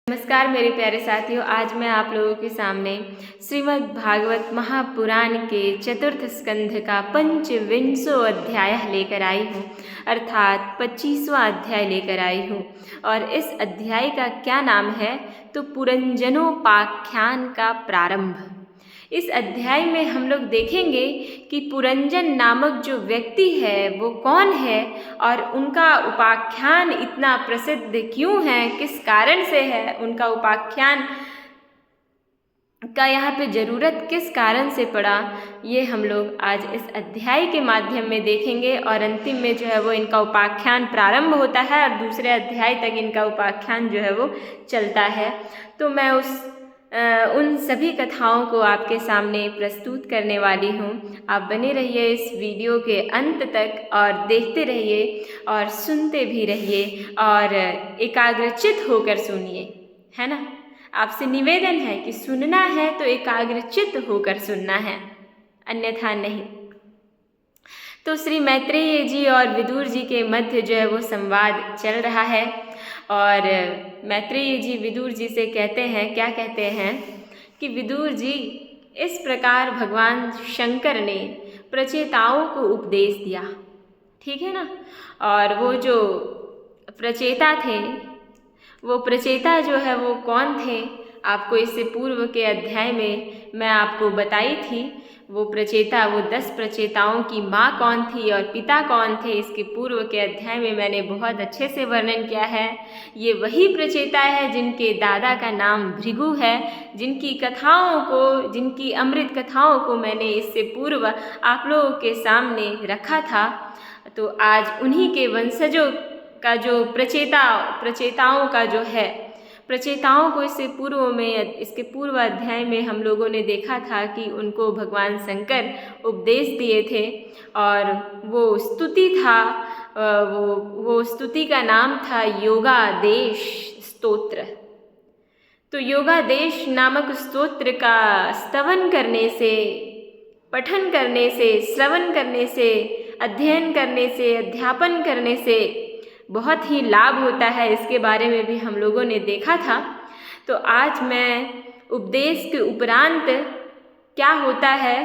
नमस्कार मेरे प्यारे साथियों। आज मैं आप लोगों के सामने श्रीमद् भागवत महापुराण के चतुर्थ स्कंध का पंचविंशो अध्याय लेकर आई हूँ, अर्थात 25वां अध्याय लेकर आई हूँ। और इस अध्याय का क्या नाम है तो पुरंजनोपाख्यान का प्रारंभ। इस अध्याय में हम लोग देखेंगे कि पुरंजन नामक जो व्यक्ति है वो कौन है और उनका उपाख्यान इतना प्रसिद्ध क्यों है, किस कारण से है, उनका उपाख्यान का यहाँ पे ज़रूरत किस कारण से पड़ा, ये हम लोग आज इस अध्याय के माध्यम में देखेंगे। और अंतिम में जो है वो इनका उपाख्यान प्रारंभ होता है और दूसरे अध्याय तक इनका उपाख्यान जो है वो चलता है। तो मैं उन सभी कथाओं को आपके सामने प्रस्तुत करने वाली हूँ। आप बने रहिए इस वीडियो के अंत तक और देखते रहिए और सुनते भी रहिए और एकाग्रचित होकर सुनिए, है ना। आपसे निवेदन है कि सुनना है तो एकाग्रचित होकर सुनना है, अन्यथा नहीं। तो श्री मैत्रेय जी और विदुर जी के मध्य जो है वो संवाद चल रहा है और मैत्रेय जी विदुर जी से कहते हैं, क्या कहते हैं कि विदुर जी, इस प्रकार भगवान शंकर ने प्रचेताओं को उपदेश दिया, ठीक है ना। और वो जो प्रचेता थे, वो प्रचेता जो है वो कौन थे, आपको इससे पूर्व के अध्याय में मैं आपको बताई थी। वो प्रचेता, वो 10 प्रचेताओं की माँ कौन थी और पिता कौन थे, इसके पूर्व के अध्याय में मैंने बहुत अच्छे से वर्णन किया है। ये वही प्रचेता है जिनके दादा का नाम भृगु है, जिनकी कथाओं को, जिनकी अमृत कथाओं को मैंने इससे पूर्व आप लोगों के सामने रखा था। तो आज उन्हीं के वंशजों का जो प्रचेताओं का जो है, प्रचेताओं को इससे पूर्व में, इसके पूर्व अध्याय में हम लोगों ने देखा था कि उनको भगवान शंकर उपदेश दिए थे और वो स्तुति था, वो स्तुति का नाम था योगादेश स्तोत्र। तो योगादेश नामक स्तोत्र का स्तवन करने से, पठन करने से, श्रवण करने से, अध्ययन करने से, अध्यापन करने से बहुत ही लाभ होता है। इसके बारे में भी हम लोगों ने देखा था। तो आज मैं उपदेश के उपरांत क्या होता है,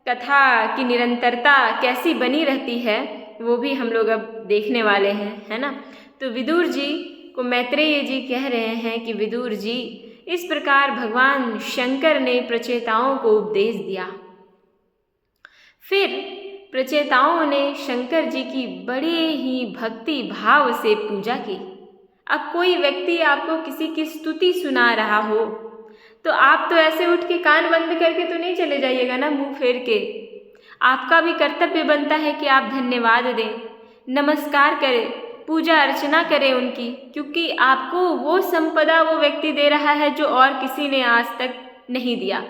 कथा की निरंतरता कैसी बनी रहती है, वो भी हम लोग अब देखने वाले हैं, है ना। तो विदुर जी को मैत्रेय जी कह रहे हैं कि विदुर जी, इस प्रकार भगवान शंकर ने प्रचेताओं को उपदेश दिया। फिर प्रचेताओं ने शंकर जी की बड़े ही भक्ति भाव से पूजा की। अब कोई व्यक्ति आपको किसी की स्तुति सुना रहा हो तो आप तो ऐसे उठ के कान बंद करके तो नहीं चले जाइएगा ना, मुंह फेर के। आपका भी कर्तव्य बनता है कि आप धन्यवाद दें, नमस्कार करें, पूजा अर्चना करें उनकी, क्योंकि आपको वो संपदा वो व्यक्ति दे रहा है जो और किसी ने आज तक नहीं दिया।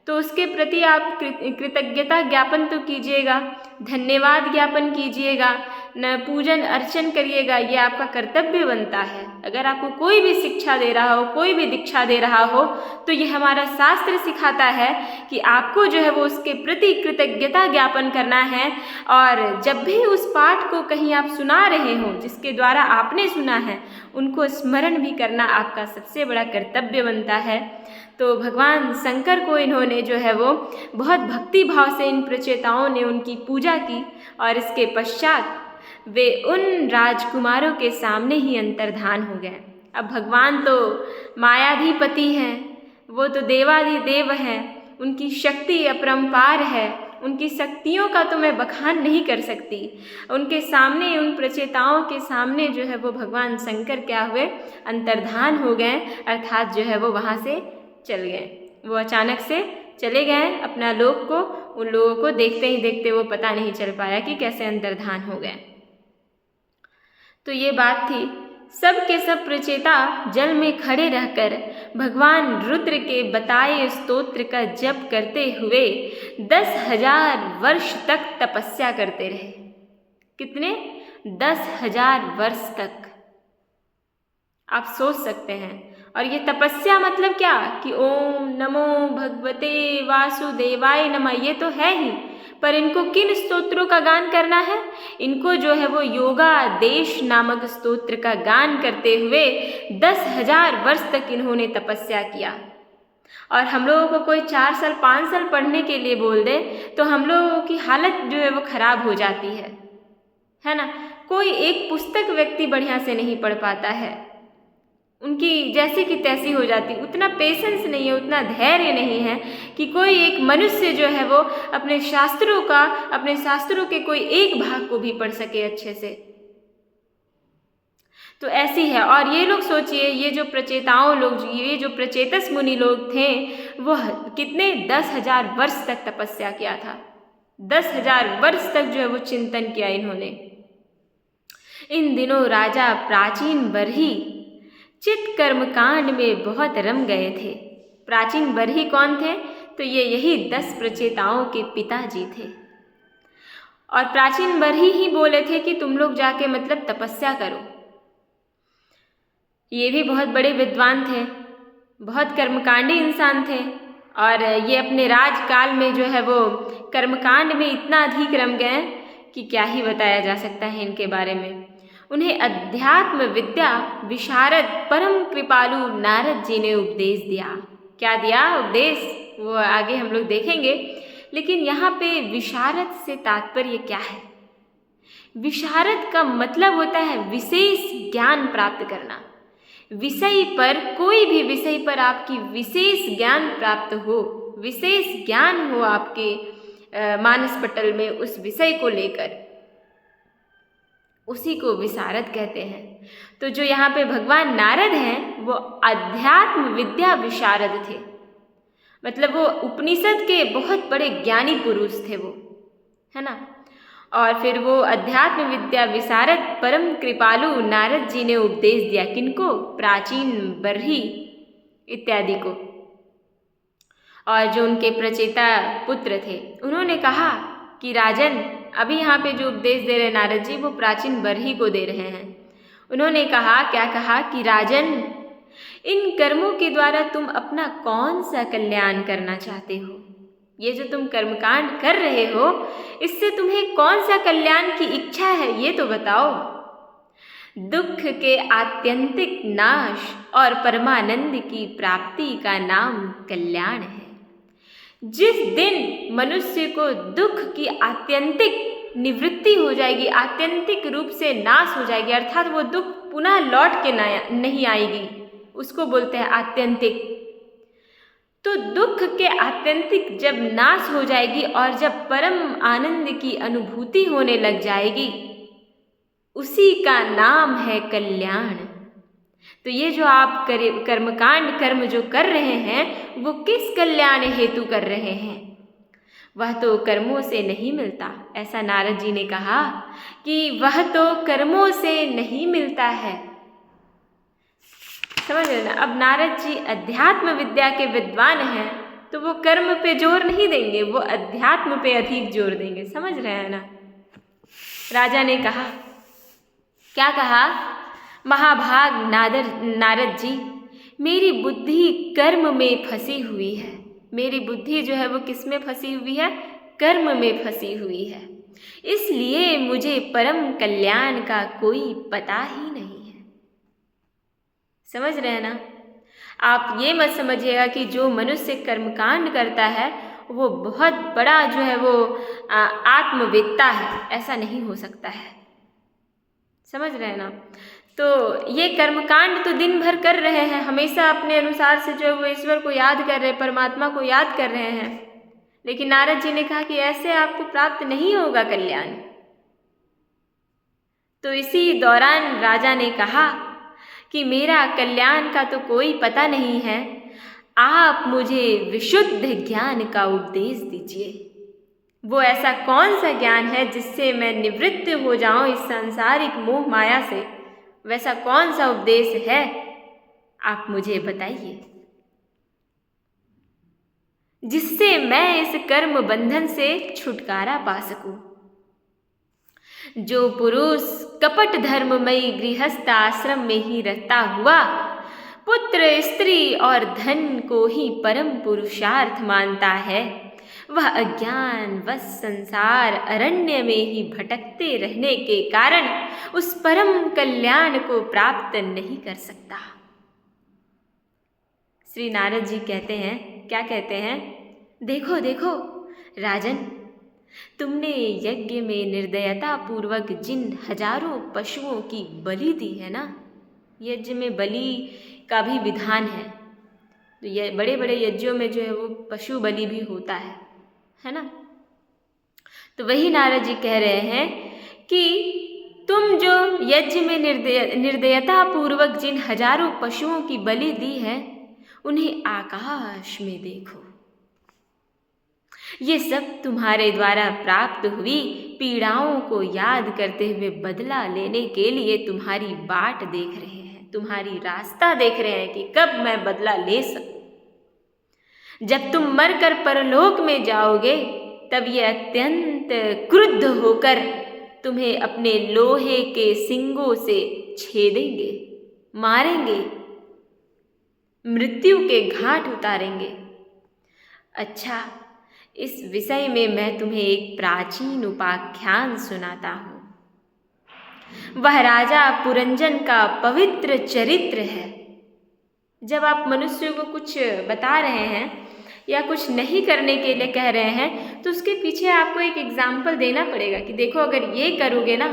तो उसके प्रति आप कृतज्ञता ज्ञापन तो कीजिएगा, धन्यवाद ज्ञापन कीजिएगा, न पूजन अर्चन करिएगा, ये आपका कर्तव्य बनता है। अगर आपको कोई भी शिक्षा दे रहा हो, कोई भी दीक्षा दे रहा हो, तो ये हमारा शास्त्र सिखाता है कि आपको जो है वो उसके प्रति कृतज्ञता ज्ञापन करना है। और जब भी उस पाठ को कहीं आप सुना रहे हो जिसके द्वारा आपने सुना है, उनको स्मरण भी करना आपका सबसे बड़ा कर्तव्य बनता है। तो भगवान शंकर को इन्होंने जो है वो बहुत भक्ति भाव से इन प्रचेताओं ने उनकी पूजा की और इसके पश्चात वे उन राजकुमारों के सामने ही अंतर्धान हो गए। अब भगवान तो मायाधिपति हैं, वो तो देवाधिदेव हैं, उनकी शक्ति अपरंपार है, उनकी शक्तियों का तो मैं बखान नहीं कर सकती। उनके सामने, उन प्रचेताओं के सामने जो है वो भगवान शंकर क्या हुए, अंतर्धान हो गए, अर्थात जो है वो वहाँ से चल गए। वो अचानक से चले गए अपना लोक को। उन लोगों को देखते ही देखते वो पता नहीं चल पाया कि कैसे अंतर्धान हो गए। तो ये बात थी। सब के सब प्रचेता जल में खड़े रहकर भगवान रुद्र के बताए स्तोत्र का जप करते हुए 10,000 वर्ष तक तपस्या करते रहे। कितने? 10,000 वर्ष तक। आप सोच सकते हैं। और ये तपस्या मतलब क्या कि ओम नमो भगवते वासुदेवाय नमः, ये तो है ही, पर इनको किन स्तोत्रों का गान करना है? इनको जो है वो योगा देश नामक स्तोत्र का गान करते हुए 10,000 वर्ष तक इन्होंने तपस्या किया। और हम लोगों को कोई 4 साल 5 साल पढ़ने के लिए बोल दे तो हम लोगों की हालत जो है वो खराब हो जाती है ना। कोई एक पुस्तक व्यक्ति बढ़िया से नहीं पढ़ पाता है, उनकी जैसी की तैसी हो जाती। उतना पेशेंस नहीं है, उतना धैर्य नहीं है कि कोई एक मनुष्य जो है वो अपने शास्त्रों के कोई एक भाग को भी पढ़ सके अच्छे से। तो ऐसी है। और ये लोग सोचिए, ये जो प्रचेताओं लोग, ये जो प्रचेतस मुनि लोग थे, वो कितने 10,000 वर्ष तक तपस्या किया था। 10,000 वर्ष तक जो है वो चिंतन किया इन्होंने। इन दिनों राजा प्राचीन बरही चित कर्मकांड में बहुत रम गए थे। प्राचीन बरही कौन थे? तो ये यही 10 प्रचेताओं के पिताजी थे। और प्राचीन बरही ही बोले थे कि तुम लोग जाके मतलब तपस्या करो। ये भी बहुत बड़े विद्वान थे, बहुत कर्मकांडी इंसान थे। और ये अपने राजकाल में जो है वो कर्मकांड में इतना अधिक रम गए कि क्या ही बताया जा सकता है इनके बारे में। उन्हें अध्यात्म विद्या विशारद परम कृपालु नारद जी ने उपदेश दिया। क्या दिया उपदेश, वो आगे हम लोग देखेंगे। लेकिन यहाँ पे विशारद से तात्पर्य क्या है? विशारद का मतलब होता है विशेष ज्ञान प्राप्त करना। विषय पर, कोई भी विषय पर आपकी विशेष ज्ञान प्राप्त हो, विशेष ज्ञान हो आपके मानस पटल में उस विषय को लेकर, उसी को विशारद कहते हैं। तो जो यहाँ पे भगवान नारद हैं वो अध्यात्म विद्या विशारद थे, मतलब वो उपनिषद के बहुत बड़े ज्ञानी पुरुष थे वो, है ना। और फिर वो अध्यात्म विद्या विशारद परम कृपालु नारद जी ने उपदेश दिया। किनको? प्राचीन बरही इत्यादि को। और जो उनके प्रचेता पुत्र थे उन्होंने कहा कि राजन, अभी यहाँ पे जो उपदेश दे रहे नारद जी वो प्राचीन बरही को दे रहे हैं। उन्होंने कहा, क्या कहा कि राजन, इन कर्मों के द्वारा तुम अपना कौन सा कल्याण करना चाहते हो? ये जो तुम कर्मकांड कर रहे हो इससे तुम्हें कौन सा कल्याण की इच्छा है ये तो बताओ। दुख के आत्यंतिक नाश और परमानंद की प्राप्ति का नाम कल्याण है। जिस दिन मनुष्य को दुख की आत्यंतिक निवृत्ति हो जाएगी, आत्यंतिक रूप से नाश हो जाएगी, अर्थात वो दुख पुनः लौट के नहीं आएगी, उसको बोलते हैं आत्यंतिक। तो दुख के आत्यंतिक जब नाश हो जाएगी और जब परम आनंद की अनुभूति होने लग जाएगी, उसी का नाम है कल्याण। तो ये जो आप कर्म जो कर रहे हैं वो किस कल्याण हेतु कर रहे हैं? वह तो कर्मों से नहीं मिलता। ऐसा नारद जी ने कहा कि वह तो कर्मों से नहीं मिलता है। समझ रहे ना। अब नारद जी अध्यात्म विद्या के विद्वान हैं तो वो कर्म पे जोर नहीं देंगे, वो अध्यात्म पे अधिक जोर देंगे। समझ रहे हैं ना। राजा ने कहा, क्या कहा? महाभाग नारद जी, मेरी बुद्धि कर्म में फंसी हुई है। मेरी बुद्धि जो है वो किस में फंसी हुई है? कर्म में फंसी हुई है। इसलिए मुझे परम कल्याण का कोई पता ही नहीं है। समझ रहे हैं ना। आप ये मत समझिएगा कि जो मनुष्य कर्मकांड करता है वो बहुत बड़ा जो है वो आत्मवेत्ता है, ऐसा नहीं हो सकता है। समझ रहे हैं ना। तो ये कर्मकांड तो दिन भर कर रहे हैं, हमेशा अपने अनुसार से जो है वो ईश्वर को याद कर रहे हैं, परमात्मा को याद कर रहे हैं। लेकिन नारद जी ने कहा कि ऐसे आपको प्राप्त नहीं होगा कल्याण। तो इसी दौरान राजा ने कहा कि मेरा कल्याण का तो कोई पता नहीं है, आप मुझे विशुद्ध ज्ञान का उपदेश दीजिए। वो ऐसा कौन सा ज्ञान है जिससे मैं निवृत्त हो जाऊं इस सांसारिक मोह माया से? वैसा कौन सा उपदेश है, आप मुझे बताइए, जिससे मैं इस कर्म बंधन से छुटकारा पा सकूं। जो पुरुष कपट धर्ममयी गृहस्थ आश्रम में ही रहता हुआ पुत्र, स्त्री और धन को ही परम पुरुषार्थ मानता है, वह अज्ञान वश संसार अरण्य में ही भटकते रहने के कारण उस परम कल्याण को प्राप्त नहीं कर सकता। श्री नारद जी कहते हैं, क्या कहते हैं? देखो देखो राजन, तुमने यज्ञ में निर्दयता पूर्वक जिन हजारों पशुओं की बलि दी है ना, यज्ञ में बलि का भी विधान है। तो ये बड़े बड़े यज्ञों में जो है वो पशु बलि भी होता है ना। तो वही नारद जी कह रहे हैं कि तुम जो यज्ञ में निर्दयता पूर्वक जिन हजारों पशुओं की बलि दी है, उन्हें आकाश में देखो। ये सब तुम्हारे द्वारा प्राप्त हुई पीड़ाओं को याद करते हुए बदला लेने के लिए तुम्हारी बाट देख रहे हैं, तुम्हारी रास्ता देख रहे हैं कि कब मैं बदला ले सकूं। जब तुम मरकर परलोक में जाओगे, तब ये अत्यंत क्रुद्ध होकर तुम्हें अपने लोहे के सिंगों से छेदेंगे, मारेंगे, मृत्यु के घाट उतारेंगे। अच्छा, इस विषय में मैं तुम्हें एक प्राचीन उपाख्यान सुनाता हूँ। वह राजा पुरंजन का पवित्र चरित्र है। जब आप मनुष्य को कुछ बता रहे हैं या कुछ नहीं करने के लिए कह रहे हैं, तो उसके पीछे आपको एक एग्जाम्पल देना पड़ेगा कि देखो अगर ये करोगे ना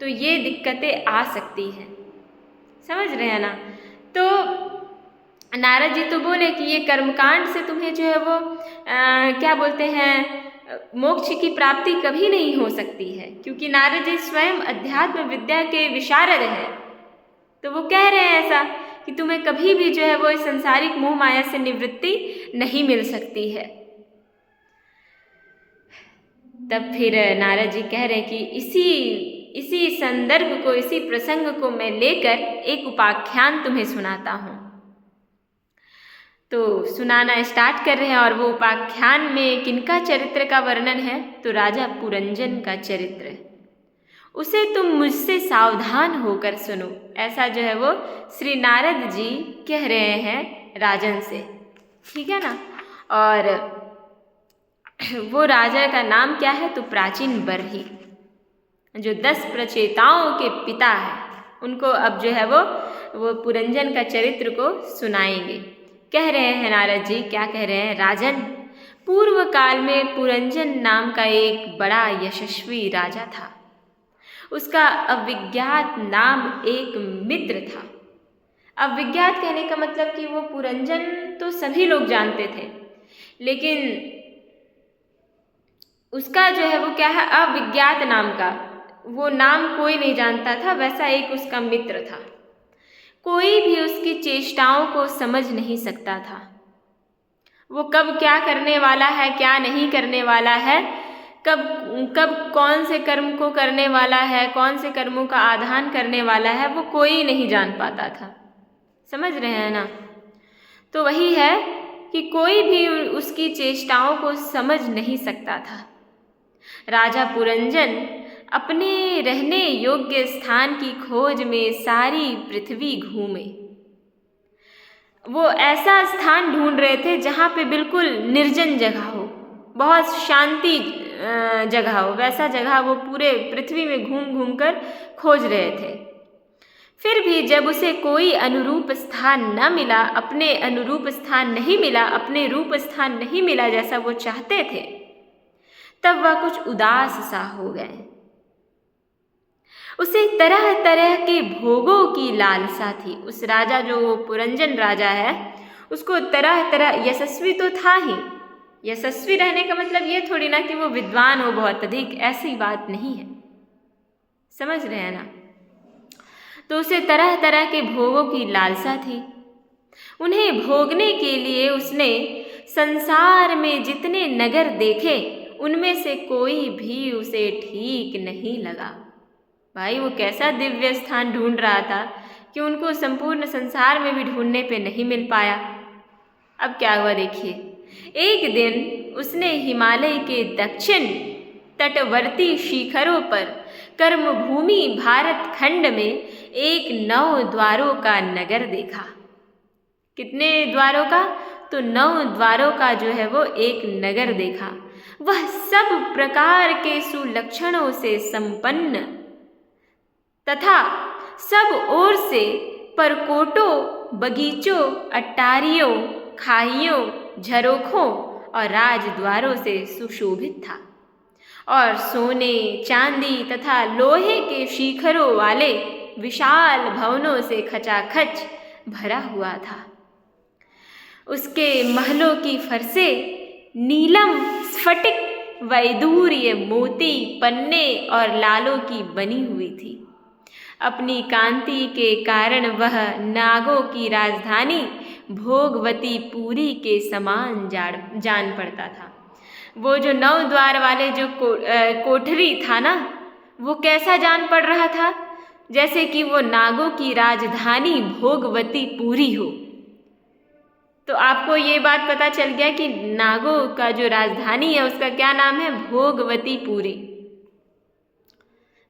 तो ये दिक्कतें आ सकती हैं। समझ रहे हैं ना? तो नारद जी तो बोले कि ये कर्मकांड से तुम्हें जो है वो क्या बोलते हैं, मोक्ष की प्राप्ति कभी नहीं हो सकती है, क्योंकि नारद जी स्वयं अध्यात्म विद्या के विशारद हैं। तो वो कह रहे हैं ऐसा कि तुम्हें कभी भी जो है वो इस संसारिक मोह माया से निवृत्ति नहीं मिल सकती है। तब फिर नारद जी कह रहे हैं कि इसी संदर्भ को, इसी प्रसंग को मैं लेकर एक उपाख्यान तुम्हें सुनाता हूँ। तो सुनाना स्टार्ट कर रहे हैं, और वो उपाख्यान में किनका चरित्र का वर्णन है? तो राजा पुरंजन का चरित्र। उसे तुम मुझसे सावधान होकर सुनो, ऐसा जो है वो श्री नारद जी कह रहे हैं राजन से, ठीक है ना। और वो राजा का नाम क्या है? तो प्राचीन बरही, जो 10 प्रचेताओं के पिता है। उनको अब जो है वो पुरंजन का चरित्र को सुनाएंगे। कह रहे हैं नारद जी, क्या कह रहे हैं? राजन, पूर्व काल में पुरंजन नाम का एक बड़ा यशस्वी राजा था। उसका अविज्ञात नाम एक मित्र था। अविज्ञात कहने का मतलब कि वो पुरंजन तो सभी लोग जानते थे, लेकिन उसका जो है वो क्या है, अविज्ञात नाम का, वो नाम कोई नहीं जानता था। वैसा एक उसका मित्र था। कोई भी उसकी चेष्टाओं को समझ नहीं सकता था। वो कब क्या करने वाला है, क्या नहीं करने वाला है, कब कौन से कर्म को करने वाला है, कौन से कर्मों का आधान करने वाला है, वो कोई नहीं जान पाता था। समझ रहे हैं ना? तो वही है कि कोई भी उसकी चेष्टाओं को समझ नहीं सकता था। राजा पुरंजन अपने रहने योग्य स्थान की खोज में सारी पृथ्वी घूमे। वो ऐसा स्थान ढूंढ रहे थे जहाँ पे बिल्कुल निर्जन जगह हो, बहुत शांति जगह हो। वैसा जगह वो पूरे पृथ्वी में घूम घूम कर खोज रहे थे। फिर भी जब उसे कोई अनुरूप स्थान न मिला, अपने अनुरूप स्थान नहीं मिला, अपने रूप स्थान नहीं मिला जैसा वो चाहते थे, तब वह कुछ उदास सा हो गए। उसे तरह तरह के भोगों की लालसा थी। उस राजा, जो पुरंजन राजा है, उसको तरह तरह, यशस्वी तो था ही, यशस्वी रहने का मतलब ये थोड़ी ना कि वो विद्वान हो बहुत अधिक, ऐसी बात नहीं है। समझ रहे हैं ना? तो उसे तरह तरह के भोगों की लालसा थी। उन्हें भोगने के लिए उसने संसार में जितने नगर देखे, उनमें से कोई भी उसे ठीक नहीं लगा। भाई, वो कैसा दिव्य स्थान ढूंढ रहा था कि उनको संपूर्ण संसार में भी ढूंढने पे नहीं मिल पाया। अब क्या हुआ देखिए। एक दिन उसने हिमालय के दक्षिण तटवर्ती शिखरों पर कर्मभूमि भारत खंड में एक 9 द्वारों का नगर देखा। कितने द्वारों का? तो 9 द्वारों का जो है वो एक नगर देखा। वह सब प्रकार के सुलक्षणों से संपन्न तथा सब ओर से परकोटों, बगीचों, अट्टारियों, खाइयों, झरोखों और राजद्वारों से सुशोभित था और सोने, चांदी तथा लोहे के शिखरों वाले विशाल भवनों से खचाखच भरा हुआ था। उसके महलों की फरसें नीलम, स्फटिक, वैदूर्य, मोती, पन्ने और लालों की बनी हुई थी। अपनी कांति के कारण वह नागों की राजधानी भोगवती पुरी के समान जान पड़ता था। वो जो 9 द्वार वाले जो कोठरी था ना, वो कैसा जान पड़ रहा था? जैसे कि वो नागों की राजधानी भोगवती पुरी हो। तो आपको ये बात पता चल गया कि नागों का जो राजधानी है उसका क्या नाम है? भोगवती पुरी।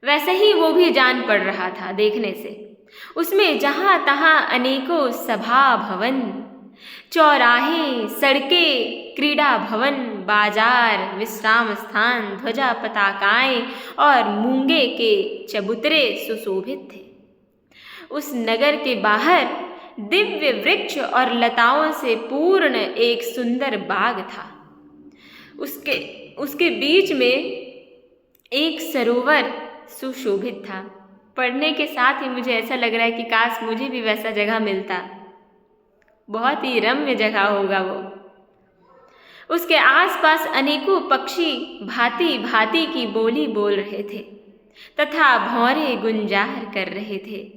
वैसे ही वो भी जान पड़ रहा था देखने से। उसमें जहाँ तहाँ अनेकों सभा भवन, चौराहे, सड़कें, क्रीड़ा भवन, बाजार, विश्राम स्थान, ध्वजा पताकाएं और मूंगे के चबूतरे सुशोभित थे। उस नगर के बाहर दिव्य वृक्ष और लताओं से पूर्ण एक सुंदर बाग था। उसके बीच में एक सरोवर सुशोभित था। पढ़ने के साथ ही मुझे ऐसा लग रहा है कि काश मुझे भी वैसा जगह मिलता। बहुत ही रम्य जगह होगा वो। उसके आसपास अनेकों पक्षी भांति भांति की बोली बोल रहे थे तथा भौरे गुंजार कर रहे थे।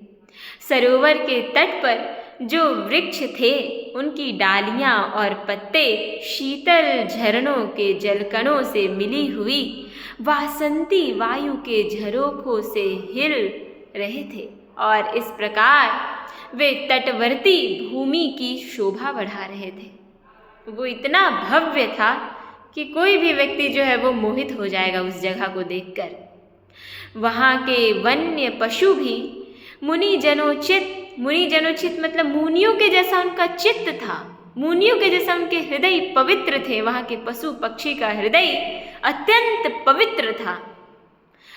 सरोवर के तट पर जो वृक्ष थे उनकी डालियां और पत्ते शीतल झरनों के जलकणों से मिली हुई वासंती वायु के झरोखों से हिल रहे थे और इस प्रकार वे तटवर्ती भूमि की शोभा बढ़ा रहे थे। वो इतना भव्य था कि कोई भी व्यक्ति जो है वो मोहित हो जाएगा उस जगह को देखकर। वहाँ के वन्य पशु भी मुनिजनोचित मतलब मुनियों के जैसा उनका चित्त था, मुनियों के जैसा उनके हृदय पवित्र थे। वहाँ के पशु पक्षी का हृदय अत्यंत पवित्र था।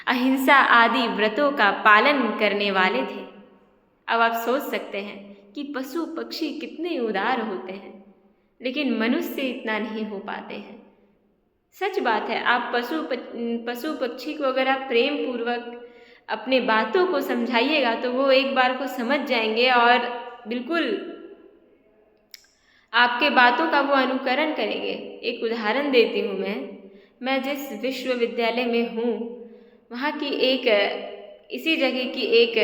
अहिंसा आदि व्रतों का पालन करने वाले थे। अब आप सोच सकते हैं कि पशु पक्षी कितने उदार होते हैं, लेकिन मनुष्य इतना नहीं हो पाते हैं। सच बात है। आप पशु पक्षी को अगर आप प्रेम पूर्वक अपने बातों को समझाइएगा तो वो एक बार को समझ जाएंगे और बिल्कुल आपके बातों का वो अनुकरण करेंगे। एक उदाहरण देती हूँ मैं जिस विश्वविद्यालय में हूँ वहाँ की इसी जगह की एक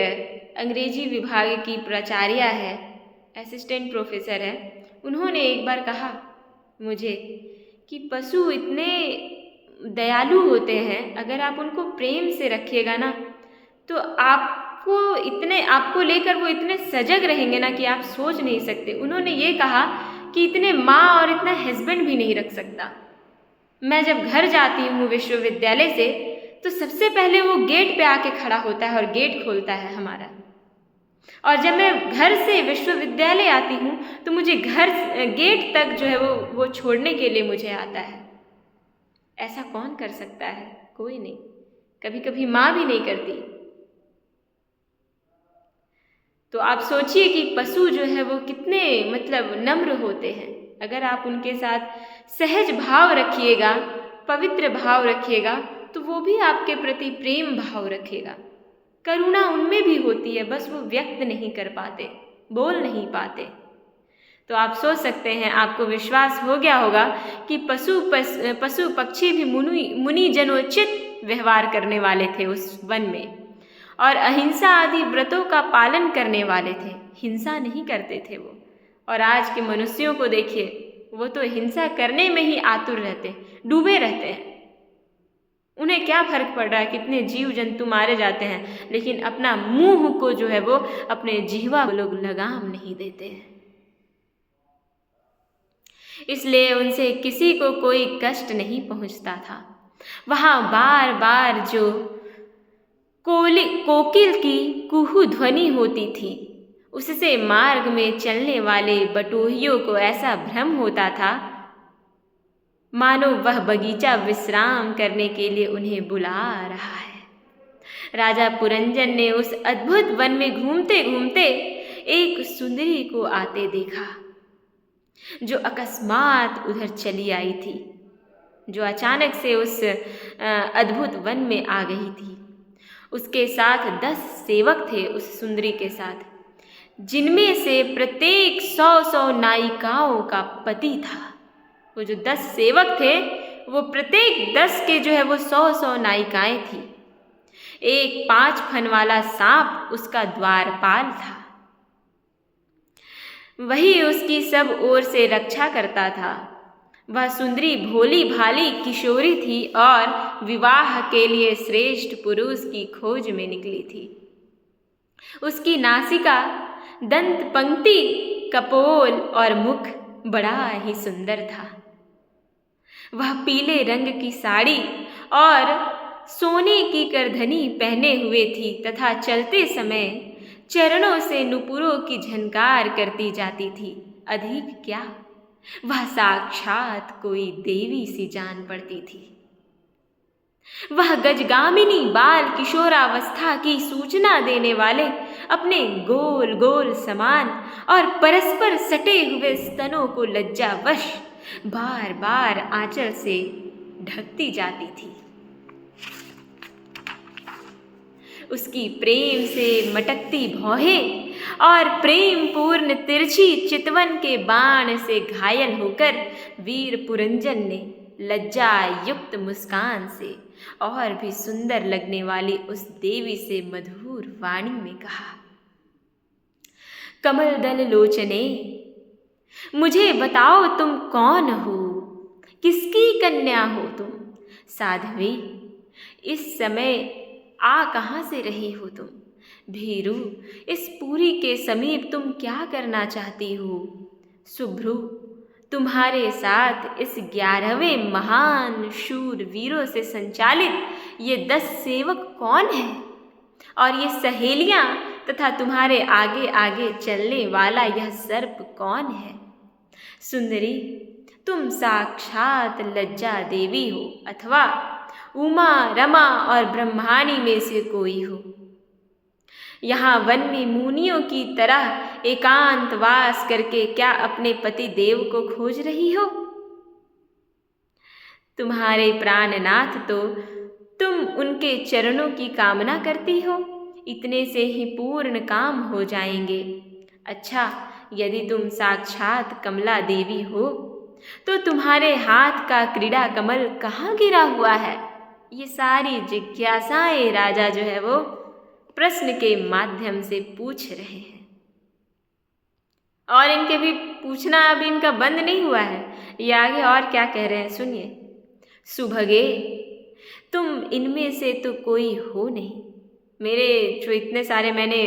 अंग्रेजी विभाग की प्राचार्या है, असिस्टेंट प्रोफेसर है। उन्होंने एक बार कहा मुझे कि पशु इतने दयालु होते हैं, अगर आप उनको प्रेम से रखिएगा ना तो आपको लेकर वो इतने सजग रहेंगे ना कि आप सोच नहीं सकते। उन्होंने ये कहा कि इतने माँ और इतना हस्बैंड भी नहीं रख सकता। मैं जब घर जाती हूँ विश्वविद्यालय से तो सबसे पहले वो गेट पे आके खड़ा होता है और गेट खोलता है हमारा। और जब मैं घर से विश्वविद्यालय आती हूँ तो मुझे गेट तक जो है वो छोड़ने के लिए मुझे आता है। ऐसा कौन कर सकता है? कोई नहीं। कभी कभी माँ भी नहीं करती। तो आप सोचिए कि पशु जो है वो कितने मतलब नम्र होते हैं। अगर आप उनके साथ सहज भाव रखिएगा, पवित्र भाव रखिएगा तो वो भी आपके प्रति प्रेम भाव रखेगा। करुणा उनमें भी होती है, बस वो व्यक्त नहीं कर पाते, बोल नहीं पाते। तो आप सोच सकते हैं, आपको विश्वास हो गया होगा कि पशु पक्षी भी मुनिजनोचित व्यवहार करने वाले थे उस वन में और अहिंसा आदि व्रतों का पालन करने वाले थे। हिंसा नहीं करते थे वो। और आज के मनुष्यों को देखिए, वो तो हिंसा करने में ही आतुर रहते, डूबे रहते हैं। उन्हें क्या फर्क पड़ रहा है कितने जीव जंतु मारे जाते हैं, लेकिन अपना मुंह को जो है वो अपने जीवा को लोग लगाम नहीं देते हैं। इसलिए उनसे किसी को कोई कष्ट नहीं पहुंचता था। वहां बार बार जो कोकिल की कुहू ध्वनि होती थी, उससे मार्ग में चलने वाले बटोहियों को ऐसा भ्रम होता था मानो वह बगीचा विश्राम करने के लिए उन्हें बुला रहा है। राजा पुरंजन ने उस अद्भुत वन में घूमते घूमते एक सुंदरी को आते देखा, जो अकस्मात उधर चली आई थी, जो अचानक से उस अद्भुत वन में आ गई थी। उसके साथ 10 सेवक थे उस सुंदरी के साथ, जिनमें से प्रत्येक 100 नायिकाओं का पति था। वो जो 10 सेवक थे वो प्रत्येक 10 के जो है वो 100 नायिकाएं थी। एक 5 फन वाला सांप उसका द्वारपाल था, वही उसकी सब ओर से रक्षा करता था। वह सुंदरी भोली भाली किशोरी थी और विवाह के लिए श्रेष्ठ पुरुष की खोज में निकली थी। उसकी नासिका, दंत पंक्ति, कपोल और मुख बड़ा ही सुंदर था। वह पीले रंग की साड़ी और सोने की करधनी पहने हुए थी तथा चलते समय चरणों से नुपुरों की झनकार करती जाती थी। अधिक क्या, वह साक्षात कोई देवी सी जान पड़ती थी। वह गजगामिनी बाल किशोरावस्था की सूचना देने वाले अपने गोल गोल समान और परस्पर सटे हुए स्तनों को लज्जावश बार बार आंचल से ढकती जाती थी। उसकी प्रेम से मटकती भौहें और प्रेम पूर्ण तिरछी चितवन के बाण से घायल होकर वीर पुरंजन ने लज्जा युक्त मुस्कान से और भी सुंदर लगने वाली उस देवी से मधुर वाणी में कहा, कमल दल लोचने, मुझे बताओ तुम कौन हो, किसकी कन्या हो तुम? साध्वी, इस समय आ कहाँ से रही हो तुम? भीरू, इस पुरी के समीप तुम क्या करना चाहती हो? शुभ्रू, तुम्हारे साथ इस 11वें महान शूर वीरों से संचालित ये 10 सेवक कौन हैं? और ये सहेलियां तथा तुम्हारे आगे आगे चलने वाला यह सर्प कौन है? सुंदरी, तुम साक्षात लज्जा देवी हो अथवा उमा, रमा और ब्रह्माणी में से कोई हो। यहाँ वन में मुनियों की तरह एकांतवास करके क्या अपने पति देव को खोज रही हो? तुम्हारे प्राणनाथ तो तुम उनके चरणों की कामना करती हो, इतने से ही पूर्ण काम हो जाएंगे। अच्छा, यदि तुम साक्षात कमला देवी हो तो तुम्हारे हाथ का क्रीड़ा कमल कहाँ गिरा हुआ है? ये सारी जिज्ञासाएं राजा जो है वो प्रश्न के माध्यम से पूछ रहे हैं। और इनके भी पूछना अभी इनका बंद नहीं हुआ है। ये आगे और क्या कह रहे हैं सुनिए। सुभगे, तुम इनमें से तो कोई हो नहीं। मेरे जो इतने सारे मैंने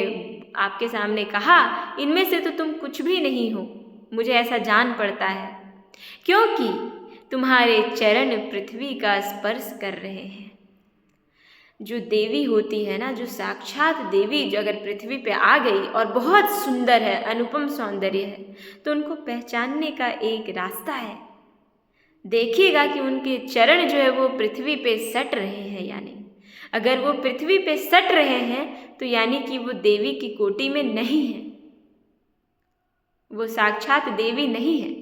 आपके सामने कहा, इनमें से तो तुम कुछ भी नहीं हो, मुझे ऐसा जान पड़ता है, क्योंकि तुम्हारे चरण पृथ्वी का स्पर्श कर रहे हैं। जो देवी होती है ना, जो साक्षात देवी जो अगर पृथ्वी पे आ गई और बहुत सुंदर है, अनुपम सौंदर्य है, तो उनको पहचानने का एक रास्ता है। देखिएगा कि उनके चरण जो है वो पृथ्वी पे सट रहे हैं या नहीं। अगर वो पृथ्वी पे सट रहे हैं तो यानी कि वो देवी की कोटि में नहीं है, वो साक्षात देवी नहीं है।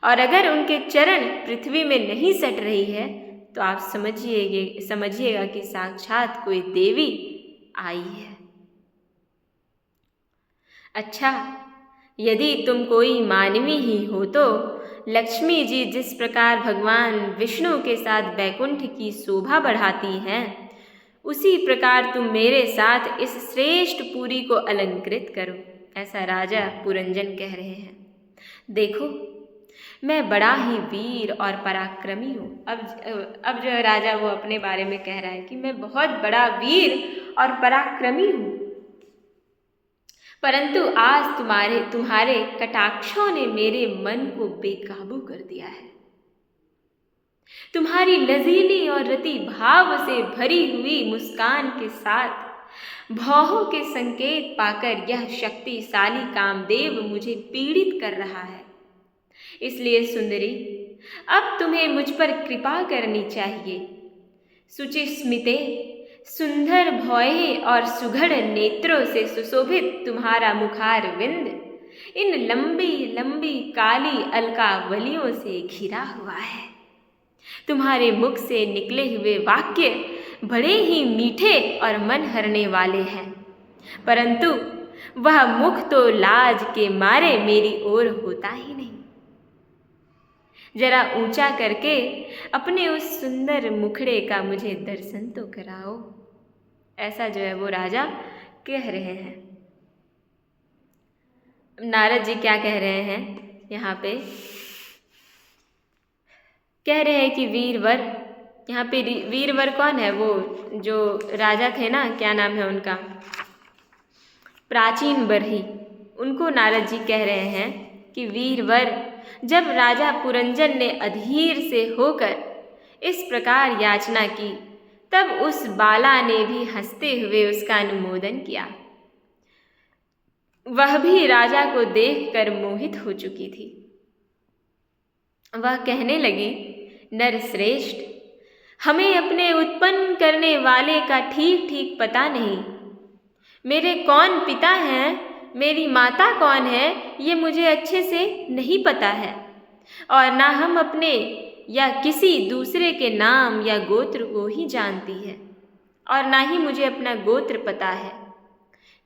और अगर उनके चरण पृथ्वी में नहीं सट रही है तो आप समझिएगा कि साक्षात कोई देवी आई है। अच्छा, यदि तुम कोई मानवी ही हो तो लक्ष्मी जी जिस प्रकार भगवान विष्णु के साथ बैकुंठ की शोभा बढ़ाती हैं, उसी प्रकार तुम मेरे साथ इस श्रेष्ठ पुरी को अलंकृत करो, ऐसा राजा पुरंजन कह रहे हैं। देखो, मैं बड़ा ही वीर और पराक्रमी हूँ। अब जो राजा वो अपने बारे में कह रहा है कि मैं बहुत बड़ा वीर और पराक्रमी हूँ, परंतु आज तुम्हारे कटाक्षों ने मेरे मन को बेकाबू कर दिया है। तुम्हारी लजीली और रति भाव से भरी हुई मुस्कान के साथ भौहों के संकेत पाकर यह शक्तिशाली कामदेव मुझे पीड़ित कर रहा है। इसलिए सुंदरी, अब तुम्हें मुझ पर कृपा करनी चाहिए। शुचिस्मिते, सुंदर भौहें और सुघड़ नेत्रों से सुशोभित तुम्हारा मुखार विंद इन लंबी लंबी काली अलकावलियों से घिरा हुआ है। तुम्हारे मुख से निकले हुए वाक्य बड़े ही मीठे और मन हरने वाले हैं, परंतु वह मुख तो लाज के मारे मेरी ओर होता ही नहीं। जरा ऊंचा करके अपने उस सुंदर मुखड़े का मुझे दर्शन तो कराओ। ऐसा जो है वो राजा कह रहे हैं। नारद जी क्या कह रहे हैं यहाँ पे? कह रहे हैं कि वीरवर, यहाँ पे वीरवर कौन है? वो जो राजा थे ना, क्या नाम है उनका? प्राचीन बरही। उनको नारद जी कह रहे हैं कि वीरवर, जब राजा पुरंजन ने अधीर से होकर इस प्रकार याचना की, तब उस बाला ने भी हंसते हुए उसका अनुमोदन किया। वह भी राजा को देखकर मोहित हो चुकी थी। वह कहने लगी, नरश्रेष्ठ, हमें अपने उत्पन्न करने वाले का ठीक ठीक पता नहीं। मेरे कौन पिता हैं, मेरी माता कौन है, ये मुझे अच्छे से नहीं पता है, और ना हम अपने या किसी दूसरे के नाम या गोत्र को ही जानती है, और ना ही मुझे अपना गोत्र पता है।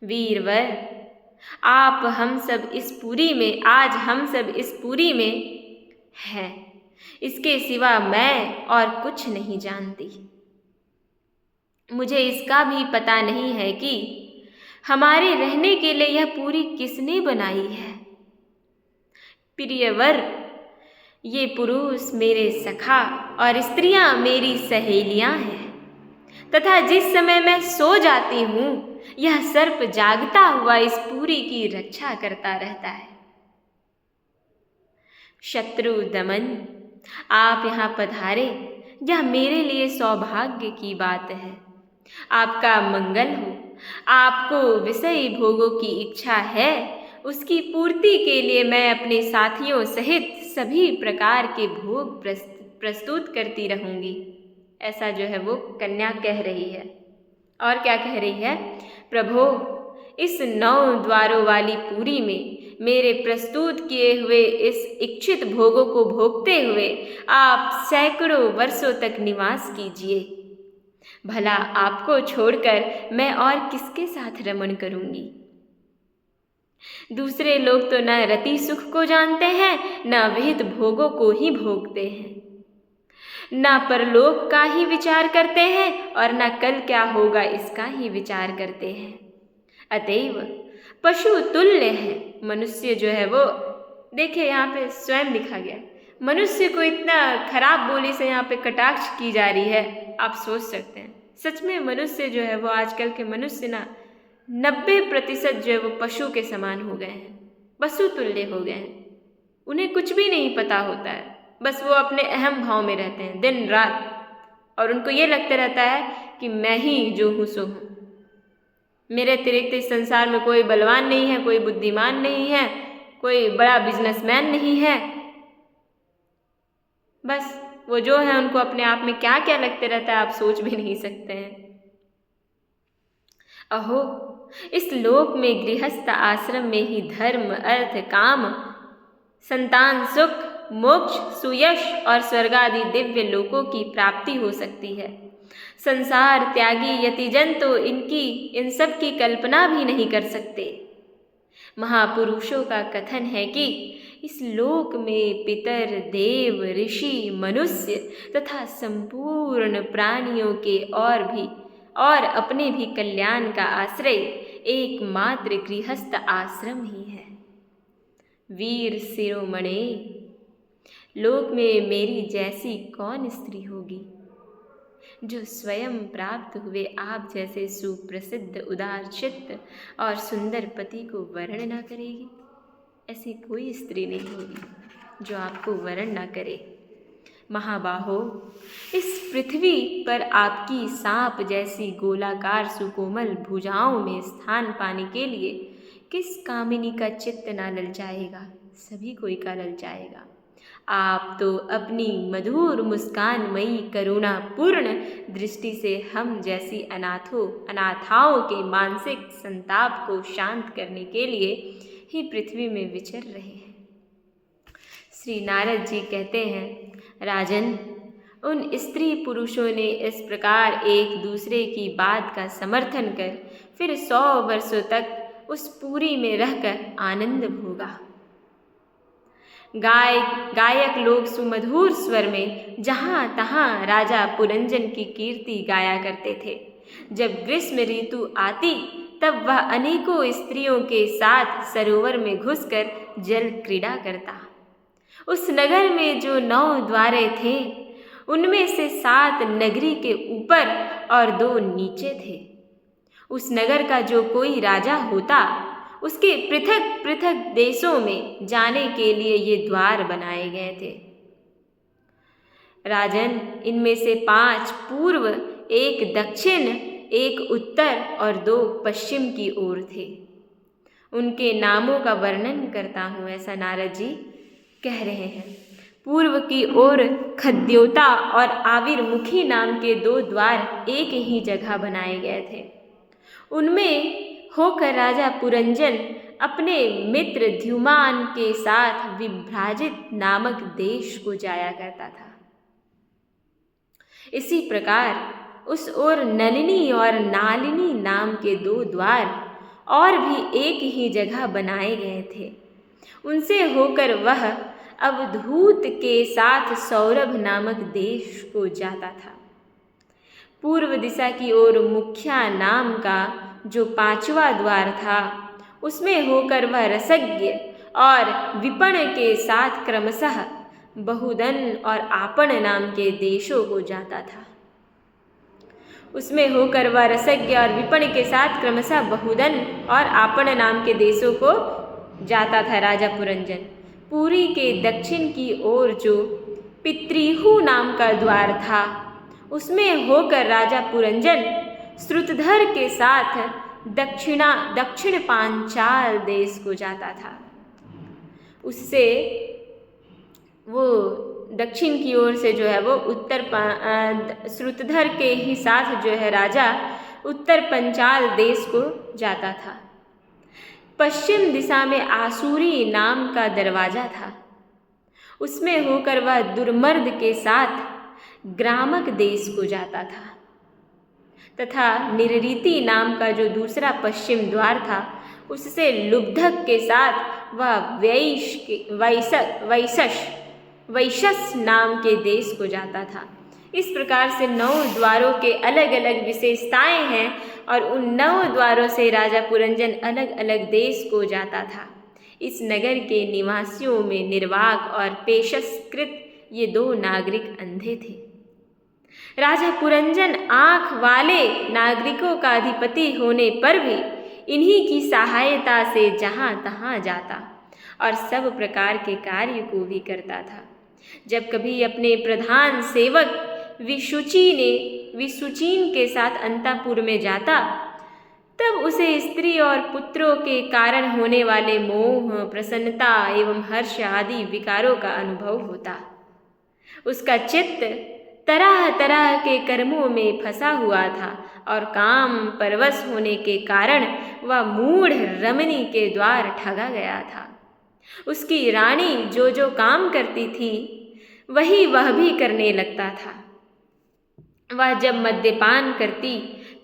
वीरवर, आप हम सब इस पुरी में, आज हम सब इस पुरी में हैं, इसके सिवा मैं और कुछ नहीं जानती। मुझे इसका भी पता नहीं है कि हमारे रहने के लिए यह पुरी किसने बनाई है। प्रियवर, ये पुरुष मेरे सखा और स्त्रियां मेरी सहेलियां हैं, तथा जिस समय मैं सो जाती हूँ, यह सर्प जागता हुआ इस पुरी की रक्षा करता रहता है। शत्रु दमन, आप यहाँ पधारे, यह मेरे लिए सौभाग्य की बात है। आपका मंगल हो। आपको विषयी भोगों की इच्छा है, उसकी पूर्ति के लिए मैं अपने साथियों सहित सभी प्रकार के भोग प्रस्तुत करती रहूँगी। ऐसा जो है वो कन्या कह रही है। और क्या कह रही है? प्रभो, इस 9 द्वारों वाली पुरी में मेरे प्रस्तुत किए हुए इस इच्छित भोगों को भोगते हुए आप सैकड़ों वर्षों तक निवास कीजिए। भला आपको छोड़कर मैं और किसके साथ रमण करूंगी? दूसरे लोग तो न रति सुख को जानते हैं, न विहित भोगों को ही भोगते हैं, न परलोक का ही विचार करते हैं, और न कल क्या होगा इसका ही विचार करते हैं। अतएव पशु तुल्य है मनुष्य जो है वो। देखिए यहाँ पे स्वयं लिखा गया, मनुष्य को इतना खराब बोली से यहाँ पे कटाक्ष की जा रही है, आप सोच सकते हैं। सच में मनुष्य जो है वो, आजकल के मनुष्य ना 90% जो है वो पशु के समान हो गए हैं, पशु तुल्य हो गए हैं। उन्हें कुछ भी नहीं पता होता है, बस वो अपने अहम भाव में रहते हैं दिन रात, और उनको ये लगता रहता है कि मैं ही जो हूँ सो हूँ, मेरे अतिरिक्त इस संसार में कोई बलवान नहीं है, कोई बुद्धिमान नहीं है, कोई बड़ा बिजनेसमैन नहीं है। बस वो जो है उनको अपने आप में क्या क्या लगते रहता है, आप सोच भी नहीं सकते हैं। अहो, इस लोक में गृहस्थ आश्रम में ही धर्म, अर्थ, काम, संतान सुख, मोक्ष, सुयश और स्वर्ग आदि दिव्य लोकों की प्राप्ति हो सकती है। संसार त्यागी यतिजन तो इन सब की कल्पना भी नहीं कर सकते। महापुरुषों का कथन है कि इस लोक में पितर, देव, ऋषि, मनुष्य तथा संपूर्ण प्राणियों के और अपने भी कल्याण का आश्रय एकमात्र गृहस्थ आश्रम ही है। वीर शिरोमणे, लोक में मेरी जैसी कौन स्त्री होगी जो स्वयं प्राप्त हुए आप जैसे सुप्रसिद्ध, उदार चित्त और सुंदर पति को वर्ण न करेगी? ऐसी कोई स्त्री नहीं होगी जो आपको वर्ण न करे। महाबाहो, इस पृथ्वी पर आपकी सांप जैसी गोलाकार सुकोमल भुजाओं में स्थान पाने के लिए किस कामिनी का चित्त न ललचाएगा? सभी कोई का ललचाएगा। आप तो अपनी मधुर मुस्कानमयी करुणापूर्ण दृष्टि से हम जैसी अनाथाओं के मानसिक संताप को शांत करने के लिए ही पृथ्वी में विचर रहे हैं। श्री नारद जी कहते हैं, राजन, उन स्त्री पुरुषों ने इस प्रकार एक दूसरे की बात का समर्थन कर फिर 100 वर्षों तक उस पुरी में रहकर आनंद भोगा। गायक लोग सुमधुर स्वर में जहाँ तहाँ राजा पुरंजन की कीर्ति गाया करते थे। जब ग्रीष्म ऋतु आती तब वह अनेकों स्त्रियों के साथ सरोवर में घुसकर जल क्रीड़ा करता। उस नगर में जो 9 द्वारे थे, उनमें से 7 नगरी के ऊपर और 2 नीचे थे। उस नगर का जो कोई राजा होता, उसके पृथक पृथक देशों में जाने के लिए ये द्वार बनाए गए थे। राजन, इनमें से 5 पूर्व, 1 दक्षिण, 1 उत्तर और 2 पश्चिम की ओर थे। उनके नामों का वर्णन करता हूँ, ऐसा नारद जी कह रहे हैं। पूर्व की ओर खद्योता और आविर्मुखी नाम के 2 द्वार एक ही जगह बनाए गए थे। उनमें होकर राजा पुरंजन अपने मित्र द्युमान के साथ विभ्राजित नामक देश को जाया करता था। इसी प्रकार उस ओर नलिनी और नालिनी नाम के 2 द्वार और भी एक ही जगह बनाए गए थे। उनसे होकर वह अवधूत के साथ सौरभ नामक देश को जाता था। पूर्व दिशा की ओर मुख्या नाम का जो 5वां द्वार था, उसमें होकर वह रसज्ञ और विपण के साथ क्रमशः बहुदन और आपण नाम के देशों को जाता था। उसमें होकर वह रसज्ञ और विपण के साथ क्रमशः बहुदन और आपण नाम के देशों को जाता था राजा पुरंजन। पुरी के दक्षिण की ओर जो पितृहु नाम का द्वार था, उसमें होकर राजा पुरंजन श्रुतधर के साथ दक्षिण पांचाल देश को जाता था। उससे वो दक्षिण की ओर से जो है वो श्रुतधर के ही साथ जो है राजा उत्तर पंचाल देश को जाता था। पश्चिम दिशा में आसुरी नाम का दरवाजा था। उसमें होकर वह दुर्मर्द के साथ ग्रामक देश को जाता था तथा निर्रीति नाम का जो दूसरा पश्चिम द्वार था, उससे लुब्धक के साथ वह वैशस नाम के देश को जाता था। इस प्रकार से 9 द्वारों के अलग अलग विशेषताएं हैं और उन 9 द्वारों से राजा पुरंजन अलग अलग देश को जाता था। इस नगर के निवासियों में निर्वाक और पेशस्कृत ये 2 नागरिक अंधे थे। राजा पुरंजन आँख वाले नागरिकों का अधिपति होने पर भी इन्हीं की सहायता से जहाँ तहाँ जाता और सब प्रकार के कार्य को भी करता था। जब कभी अपने प्रधान सेवक विसुचीन के साथ अंतापुर में जाता, तब उसे स्त्री और पुत्रों के कारण होने वाले मोह, प्रसन्नता एवं हर्ष आदि विकारों का अनुभव होता। उसका चित्त तरह तरह के कर्मों में फंसा हुआ था और काम परवश होने के कारण वह मूढ़ रमणी के द्वार ठगा गया था। उसकी रानी जो जो काम करती थी, वही वह भी करने लगता था। वह जब मद्यपान करती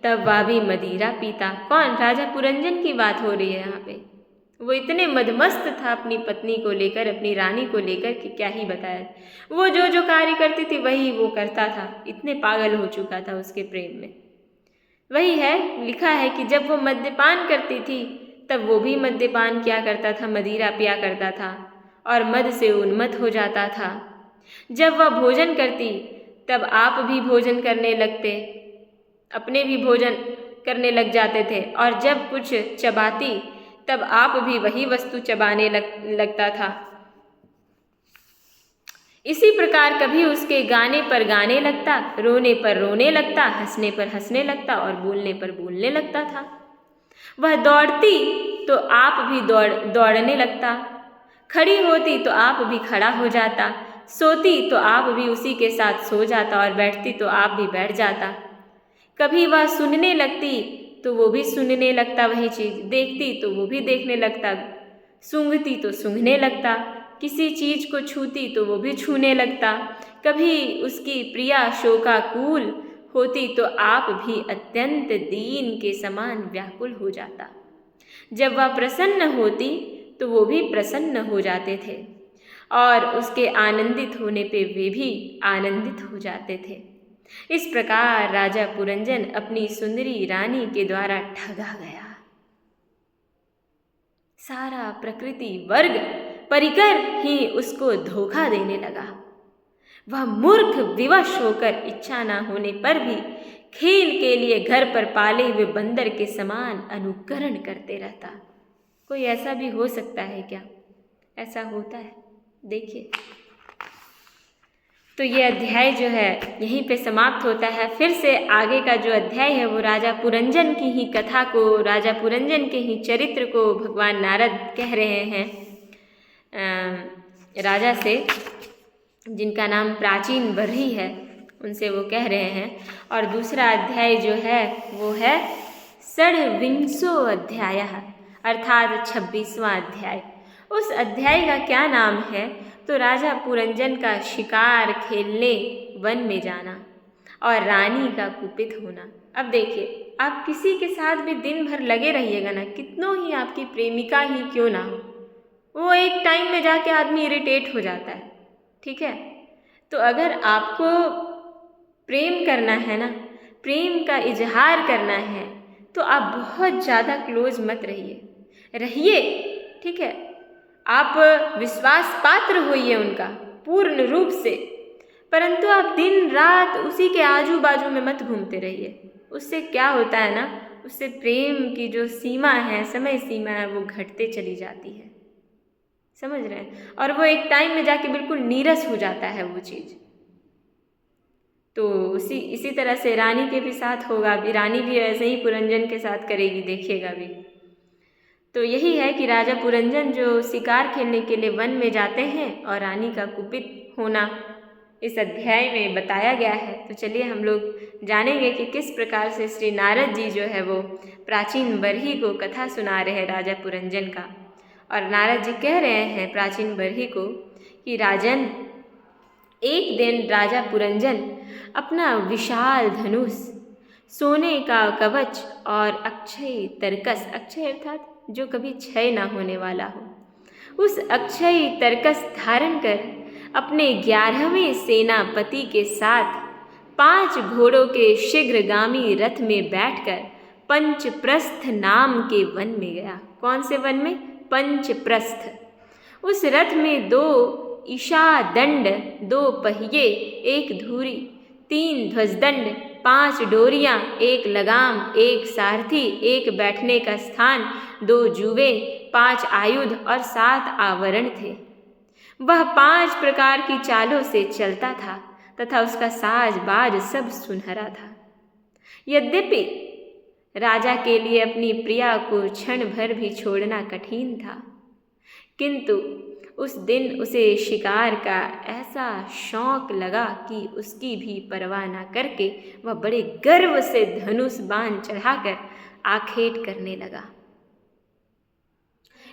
तब वह भी मदिरा पीता। कौन? राजा पुरंजन की बात हो रही है यहाँ पे। वो इतने मदमस्त था अपनी पत्नी को लेकर, अपनी रानी को लेकर कि क्या ही बताया। वो जो जो कार्य करती थी वही वो करता था। इतने पागल हो चुका था उसके प्रेम में। वही है, लिखा है कि जब वो मद्यपान करती थी तब वो भी मद्यपान किया करता था, मदिरा पिया करता था और मद से उन्मत्त हो जाता था। जब वह भोजन करती तब आप भी भोजन करने लगते, अपने भी भोजन करने लग जाते थे और जब कुछ चबाती तब आप भी वही वस्तु चबाने लगता था। इसी प्रकार कभी उसके गाने पर गाने लगता, रोने पर रोने लगता, हंसने पर हंसने लगता और बोलने पर बोलने लगता था। वह दौड़ती तो आप भी दौड़ने लगता, खड़ी होती तो आप भी खड़ा हो जाता, सोती तो आप भी उसी के साथ सो जाता और बैठती तो आप भी बैठ जाता। कभी वह सुनने लगती तो वो भी सुनने लगता वही चीज़, देखती तो वो भी देखने लगता, सूंघती तो सूंघने लगता, किसी चीज़ को छूती तो वो भी छूने लगता। कभी उसकी प्रिया शोकाकुल होती तो आप भी अत्यंत दीन के समान व्याकुल हो जाता। जब वह प्रसन्न होती तो वो भी प्रसन्न हो जाते थे और उसके आनंदित होने पे वे भी आनंदित हो जाते थे। इस प्रकार राजा पुरंजन अपनी सुंदरी रानी के द्वारा ठगा गया। सारा प्रकृति वर्ग परिकर ही उसको धोखा देने लगा। वह मूर्ख विवश होकर इच्छा न होने पर भी खेल के लिए घर पर पाले हुए बंदर के समान अनुकरण करते रहता। कोई ऐसा भी हो सकता है क्या? ऐसा होता है, देखिए। तो ये अध्याय जो है यहीं पे समाप्त होता है। फिर से आगे का जो अध्याय है वो राजा पुरंजन की ही कथा को, राजा पुरंजन के ही चरित्र को भगवान नारद कह रहे हैं राजा से, जिनका नाम प्राचीन बरही है, उनसे वो कह रहे हैं। और दूसरा अध्याय जो है वो है षड्विंशो अध्याय अर्थात 26वां अध्याय। उस अध्याय का क्या नाम है? तो राजा पुरंजन का शिकार खेलने वन में जाना और रानी का कुपित होना। अब देखिए, आप किसी के साथ भी दिन भर लगे रहिएगा ना, कितनों ही आपकी प्रेमिका ही क्यों ना हो, वो एक टाइम में जाके आदमी इरिटेट हो जाता है, ठीक है। तो अगर आपको प्रेम करना है ना, प्रेम का इजहार करना है, तो आप बहुत ज़्यादा क्लोज मत रहिए, ठीक है। आप विश्वास पात्र होइए उनका पूर्ण रूप से, परंतु आप दिन रात उसी के आजू बाजू में मत घूमते रहिए। उससे क्या होता है ना, उससे प्रेम की जो सीमा है, समय सीमा है, वो घटते चली जाती है, समझ रहे हैं। और वो एक टाइम में जाके बिल्कुल नीरस हो जाता है वो चीज़। तो इसी तरह से रानी के भी साथ होगा, भी रानी भी ऐसे ही पुरंजन के साथ करेगी, देखिएगा भी। तो यही है कि राजा पुरंजन जो शिकार खेलने के लिए वन में जाते हैं और रानी का कुपित होना इस अध्याय में बताया गया है। तो चलिए हम लोग जानेंगे कि किस प्रकार से श्री नारद जी जो है वो प्राचीन बरही को कथा सुना रहे हैं राजा पुरंजन का। और नारद जी कह रहे हैं प्राचीन बरही को कि राजन, एक दिन राजा पुरंजन अपना विशाल धनुष, सोने का कवच और अक्षय तरकस, अक्षय अर्थात जो कभी क्षय ना होने वाला हो, उस अक्षय तरकस धारण कर अपने 11वें सेनापति के साथ 5 घोड़ों के शीघ्रगामी रथ में बैठकर पंचप्रस्थ नाम के वन में गया। कौन से वन में? पंचप्रस्थ। उस रथ में 2 ईशादंड, 2 पहिए, 1 धूरी, 3 ध्वजदंड, 5 डोरियां, 1 लगाम, 1 सारथी, 1 बैठने का स्थान, 2 जुए, 5 आयुध और 7 आवरण थे। वह 5 प्रकार की चालों से चलता था तथा उसका साज बाज सब सुनहरा था। यद्यपि राजा के लिए अपनी प्रिया को क्षण भर भी छोड़ना कठिन था, किंतु उस दिन उसे शिकार का ऐसा शौक लगा कि उसकी भी परवाह न करके वह बड़े गर्व से धनुष बाण चढ़ाकर आखेट करने लगा।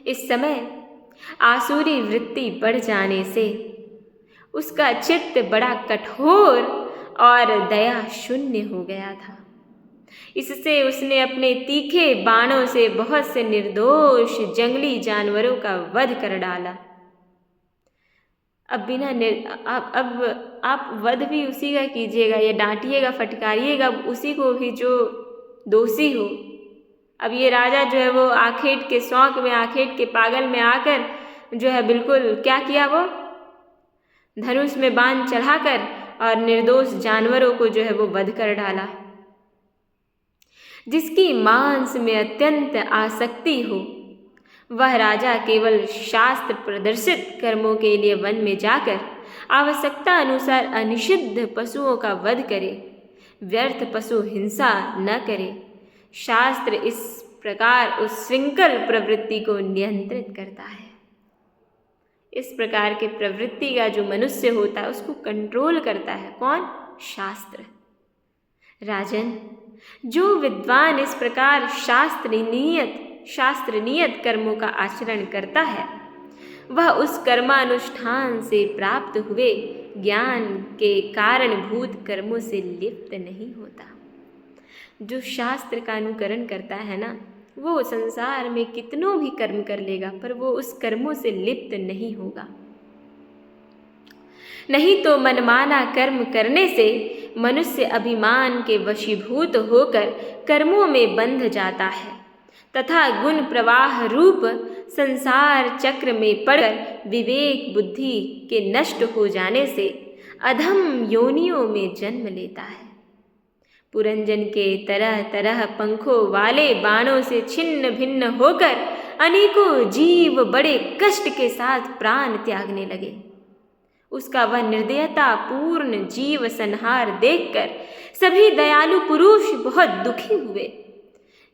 इस समय आसुरी वृत्ति बढ़ जाने से उसका चित्त बड़ा कठोर और दया शून्य हो गया था। इससे उसने अपने तीखे बाणों से बहुत से निर्दोष जंगली जानवरों का वध कर डाला। अब आप वध भी उसी का कीजिएगा, ये डांटिएगा फटकारिएगा उसी को भी जो दोषी हो। अब ये राजा जो है वो आखेट के शौक में, आखेट के पागल में आकर जो है बिल्कुल क्या किया, वो धनुष में बाण चढ़ाकर और निर्दोष जानवरों को जो है वो वध कर डाला। जिसकी मांस में अत्यंत आसक्ति हो वह राजा केवल शास्त्र प्रदर्शित कर्मों के लिए वन में जाकर आवश्यकता अनुसार अनिषिद्ध पशुओं का वध करे, व्यर्थ पशु हिंसा न करे। शास्त्र इस प्रकार उस श्रृंखल प्रवृत्ति को नियंत्रित करता है। इस प्रकार के प्रवृत्ति का जो मनुष्य होता है उसको कंट्रोल करता है कौन? शास्त्र। राजन, जो विद्वान इस प्रकार शास्त्र नियत कर्मों का आचरण करता है वह उस कर्मानुष्ठान से प्राप्त हुए ज्ञान के कारणभूत कर्मों से लिप्त नहीं होता। जो शास्त्र का अनुकरण करता है ना, वो संसार में कितनों भी कर्म कर लेगा पर वो उस कर्मों से लिप्त नहीं होगा। नहीं तो मनमाना कर्म करने से मनुष्य अभिमान के वशीभूत होकर कर्मों में बंध जाता है तथा गुण प्रवाह रूप संसार चक्र में पड़कर विवेक बुद्धि के नष्ट हो जाने से अधम योनियों में जन्म लेता है। पुरंजन के तरह तरह पंखों वाले बाणों से छिन्न भिन्न होकर अनेकों जीव बड़े कष्ट के साथ प्राण त्यागने लगे। उसका वह निर्दयता पूर्ण जीव संहार देखकर सभी दयालु पुरुष बहुत दुखी हुए।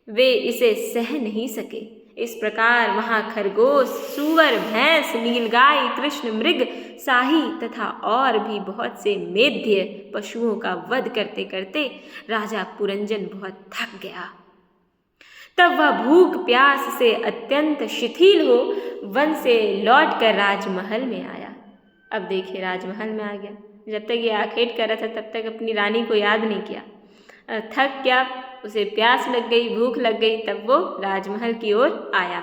वे इसे सह नहीं सके। इस प्रकार वहाँ खरगोश, सूअर, भैंस, नीलगाय, कृष्ण मृग, शाही तथा और भी बहुत से मेध्य पशुओं का वध करते करते राजा पुरंजन बहुत थक गया। तब वह भूख प्यास से अत्यंत शिथिल हो वन से लौटकर राजमहल में आया। अब देखिए राजमहल में आ गया। जब तक ये आखेट कर रहा था तब तक अपनी रानी को याद नहीं किया। थक गया, उसे प्यास लग गई, भूख लग गई, तब वो राजमहल की ओर आया।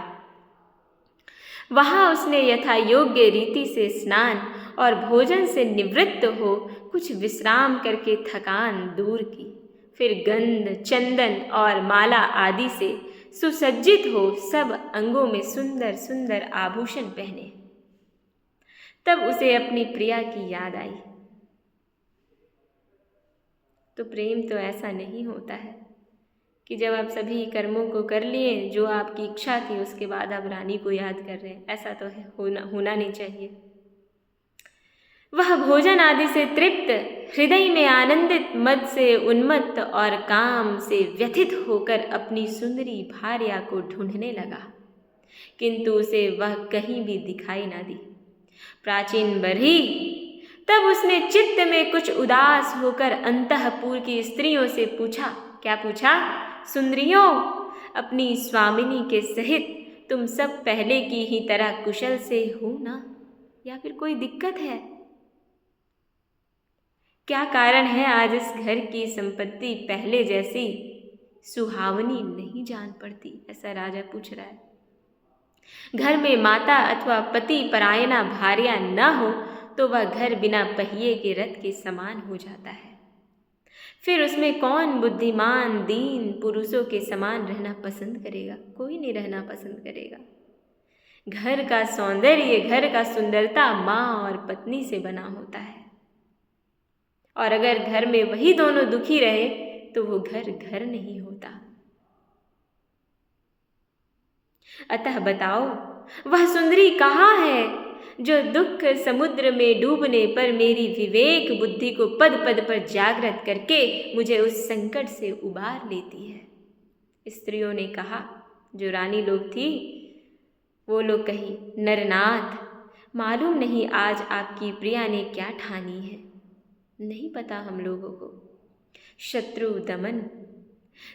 वहाँ उसने यथा योग्य रीति से स्नान और भोजन से निवृत्त हो कुछ विश्राम करके थकान दूर की। फिर गंध, चंदन और माला आदि से सुसज्जित हो सब अंगों में सुंदर सुंदर आभूषण पहने। तब उसे अपनी प्रिया की याद आई। तो प्रेम तो ऐसा नहीं होता है कि जब आप सभी कर्मों को कर लिए जो आपकी इच्छा थी उसके बाद आप रानी को याद कर रहे हैं, ऐसा तो है होना नहीं चाहिए। वह भोजन आदि से तृप्त, हृदय में आनंदित, मद से उन्मत्त और काम से व्यथित होकर अपनी सुंदरी भार्या को ढूंढने लगा, किंतु उसे वह कहीं भी दिखाई ना दी। प्राचीन बरही तब उसने चित्त में कुछ उदास होकर अंतःपुर की स्त्रियों से पूछा। क्या पूछा? सुंदरियों, अपनी स्वामिनी के सहित तुम सब पहले की ही तरह कुशल से हो ना, या फिर कोई दिक्कत है? क्या कारण है आज इस घर की संपत्ति पहले जैसी सुहावनी नहीं जान पड़ती? ऐसा राजा पूछ रहा है। घर में माता अथवा पति परायणा भार्या न हो तो वह घर बिना पहिए के रथ के समान हो जाता है। फिर उसमें कौन बुद्धिमान दीन पुरुषों के समान रहना पसंद करेगा? कोई नहीं रहना पसंद करेगा। घर का सौंदर्य, घर का सुंदरता माँ और पत्नी से बना होता है, और अगर घर में वही दोनों दुखी रहे तो वो घर घर नहीं होता। अतः बताओ, वह सुंदरी कहाँ है जो दुख समुद्र में डूबने पर मेरी विवेक बुद्धि को पद पद पर जागृत करके मुझे उस संकट से उबार लेती है? स्त्रियों ने कहा, जो रानी लोग थी वो लोग कही, नरनाथ, मालूम नहीं आज आपकी प्रिया ने क्या ठानी है। नहीं पता हम लोगों को। शत्रु दमन,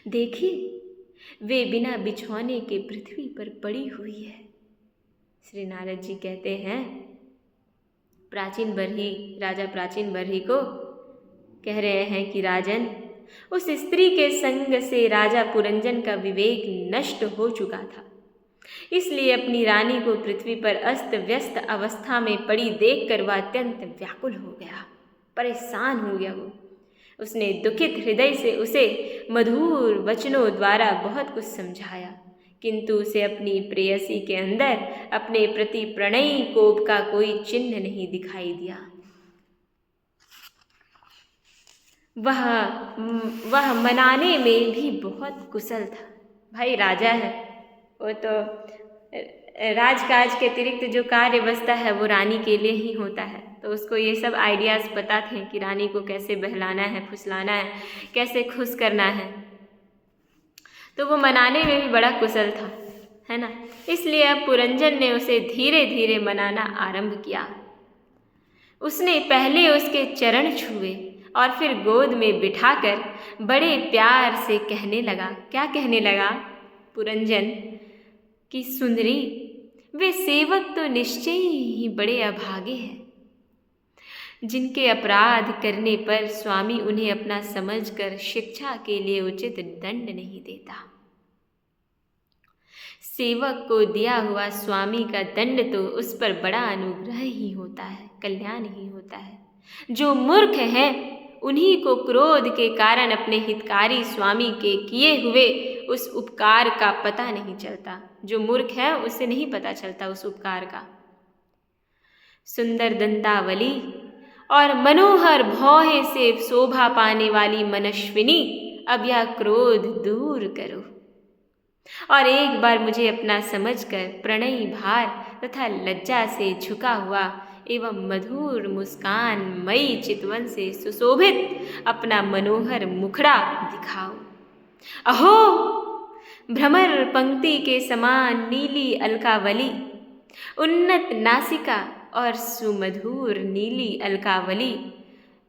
देखिए वे बिना बिछौने के पृथ्वी पर पड़ी हुई है। श्री नारद जी कहते हैं, राजा प्राचीन बरही को कह रहे हैं कि राजन, उस स्त्री के संग से राजा पुरंजन का विवेक नष्ट हो चुका था, इसलिए अपनी रानी को पृथ्वी पर अस्त व्यस्त अवस्था में पड़ी देखकर वह अत्यंत व्याकुल हो गया, परेशान हो गया। उसने दुखित हृदय से उसे मधुर वचनों द्वारा बहुत कुछ समझाया, किंतु उसे अपनी प्रेयसी के अंदर अपने प्रति प्रणयी कोप का कोई चिन्ह नहीं दिखाई दिया। वह मनाने में भी बहुत कुशल था। भाई राजा है, वो तो राजकाज के अतिरिक्त जो कार्य बचता है वो रानी के लिए ही होता है, तो उसको ये सब आइडियाज़ पता थे कि रानी को कैसे बहलाना है, फुसलाना है, कैसे खुश करना है, तो वो मनाने में भी बड़ा कुशल था। है ना। इसलिए अब पुरंजन ने उसे धीरे धीरे मनाना आरंभ किया। उसने पहले उसके चरण छुए और फिर गोद में बिठाकर बड़े प्यार से कहने लगा। क्या कहने लगा पुरंजन कि सुंदरी, वे सेवक तो निश्चय ही बड़े अभागे हैं, जिनके अपराध करने पर स्वामी उन्हें अपना समझकर शिक्षा के लिए उचित दंड नहीं देता। सेवक को दिया हुआ स्वामी का दंड तो उस पर बड़ा अनुग्रह ही होता है, कल्याण ही होता है। जो मूर्ख हैं उन्हीं को क्रोध के कारण अपने हितकारी स्वामी के किए हुए उस उपकार का पता नहीं चलता। जो मूर्ख है उसे नहीं पता चलता उस उपकार का। सुंदर दंतावली और मनोहर भौहें से शोभा पाने वाली मनस्विनी, अब यह क्रोध दूर करो और एक बार मुझे अपना समझकर प्रणयी भार तथा लज्जा से झुका हुआ एवं मधुर मुस्कान मई चितवन से सुशोभित अपना मनोहर मुखड़ा दिखाओ। अहो, भ्रमर पंक्ति के समान नीली अलकावली, उन्नत नासिका और सुमधुर नीली अलकावली,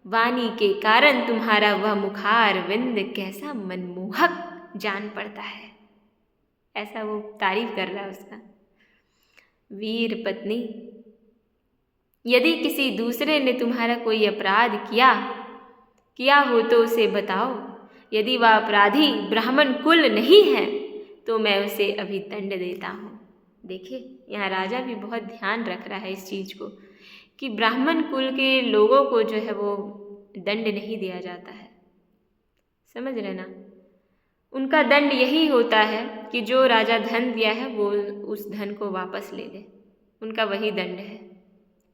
वाणी के कारण तुम्हारा वह मुखार विंद कैसा मनमोहक जान पड़ता है। ऐसा वो तारीफ कर रहा है उसका। वीर पत्नी, यदि किसी दूसरे ने तुम्हारा कोई अपराध किया हो तो उसे बताओ। यदि वह अपराधी ब्राह्मण कुल नहीं है तो मैं उसे अभी दंड देता हूँ। देखिए, यहाँ राजा भी बहुत ध्यान रख रहा है इस चीज़ को कि ब्राह्मण कुल के लोगों को जो है वो दंड नहीं दिया जाता है। समझ रहे ना। उनका दंड यही होता है कि जो राजा धन दिया है वो उस धन को वापस ले ले, उनका वही दंड है।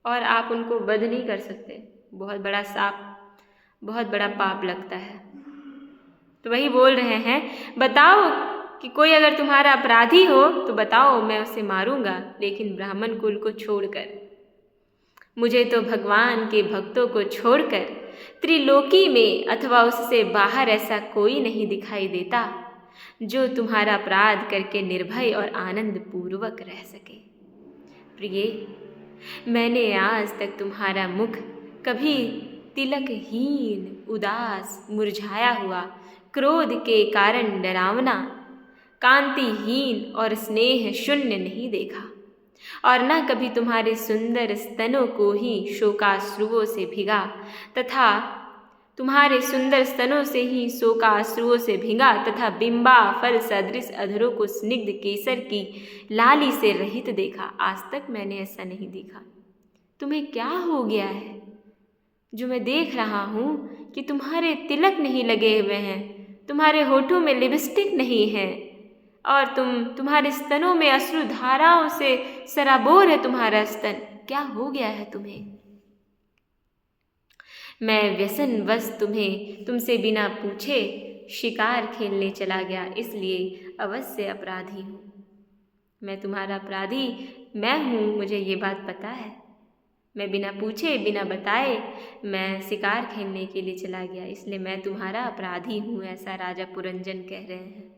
और आप उनको वध नहीं कर सकते, बहुत बड़ा साप, बहुत बड़ा पाप लगता है। तो वही बोल रहे हैं, बताओ कि कोई अगर तुम्हारा अपराधी हो तो बताओ, मैं उसे मारूंगा, लेकिन ब्राह्मण कुल को छोड़कर। मुझे तो भगवान के भक्तों को छोड़कर त्रिलोकी में अथवा उससे बाहर ऐसा कोई नहीं दिखाई देता जो तुम्हारा अपराध करके निर्भय और आनंद पूर्वक रह सके। प्रिय, मैंने आज तक तुम्हारा मुख कभी तिलकहीन, उदास, मुरझाया हुआ, क्रोध के कारण डरावना, कांतिहीन और स्नेह शून्य नहीं देखा, और न कभी तुम्हारे सुंदर स्तनों को ही शोकाश्रुओं से भिगा तथा तुम्हारे सुंदर स्तनों से ही शोकाश्रुओं से भिगा तथा बिंबा फल सदृश अधरों को स्निग्ध केसर की लाली से रहित देखा। आज तक मैंने ऐसा नहीं देखा। तुम्हें क्या हो गया है जो मैं देख रहा हूँ कि तुम्हारे तिलक नहीं लगे हुए हैं, तुम्हारे होठों में लिपस्टिक नहीं है और तुम्हारे स्तनों में अश्रु धाराओं से सराबोर है तुम्हारा स्तन। क्या हो गया है तुम्हें? मैं व्यसनवश तुमसे बिना पूछे शिकार खेलने चला गया, इसलिए अवश्य अपराधी हूँ। मैं तुम्हारा अपराधी मैं हूँ, मुझे ये बात पता है। मैं बिना पूछे बिना बताए मैं शिकार खेलने के लिए चला गया, इसलिए मैं तुम्हारा अपराधी हूँ, ऐसा राजा पुरंजन कह रहे हैं।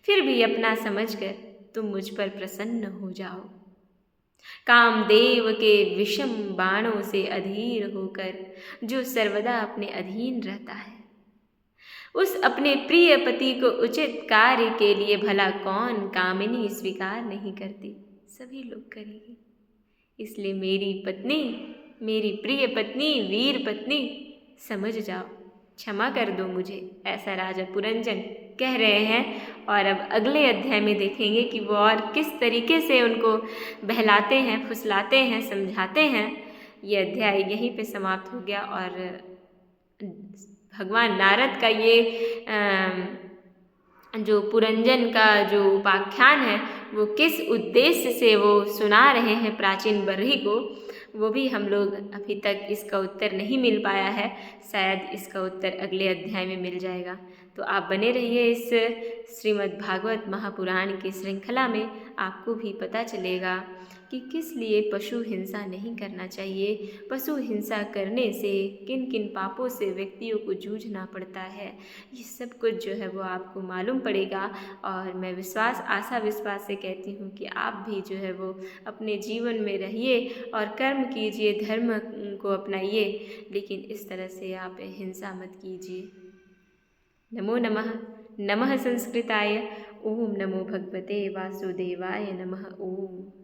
फिर भी अपना समझकर तुम मुझ पर प्रसन्न हो जाओ। कामदेव के विषम बाणों से अधीर होकर जो सर्वदा अपने अधीन रहता है, उस अपने प्रिय पति को उचित कार्य के लिए भला कौन कामिनी स्वीकार नहीं करती? सभी लोग करेंगे। इसलिए मेरी पत्नी, मेरी प्रिय पत्नी, वीर पत्नी, समझ जाओ, क्षमा कर दो मुझे, ऐसा राजा पुरंजन कह रहे हैं। और अब अगले अध्याय में देखेंगे कि वो और किस तरीके से उनको बहलाते हैं, फुसलाते हैं, समझाते हैं। ये अध्याय यहीं पे समाप्त हो गया और भगवान नारद का ये जो पुरंजन का जो उपाख्यान है वो किस उद्देश्य से वो सुना रहे हैं प्राचीन बरही को, वो भी हम लोग अभी तक इसका उत्तर नहीं मिल पाया है। शायद इसका उत्तर अगले अध्याय में मिल जाएगा। तो आप बने रहिए इस श्रीमद् भागवत महापुराण की श्रृंखला में, आपको भी पता चलेगा कि किस लिए पशु हिंसा नहीं करना चाहिए, पशु हिंसा करने से किन किन पापों से व्यक्तियों को जूझना पड़ता है, ये सब कुछ जो है वो आपको मालूम पड़ेगा। और मैं आशा विश्वास से कहती हूँ कि आप भी जो है वो अपने जीवन में रहिए और कर्म कीजिए, धर्म को अपनाइए, लेकिन इस तरह से आप हिंसा मत कीजिए। नमो नमः। नमः संस्कृताय। ओम नमो भगवते वासुदेवाय नमः। ओम।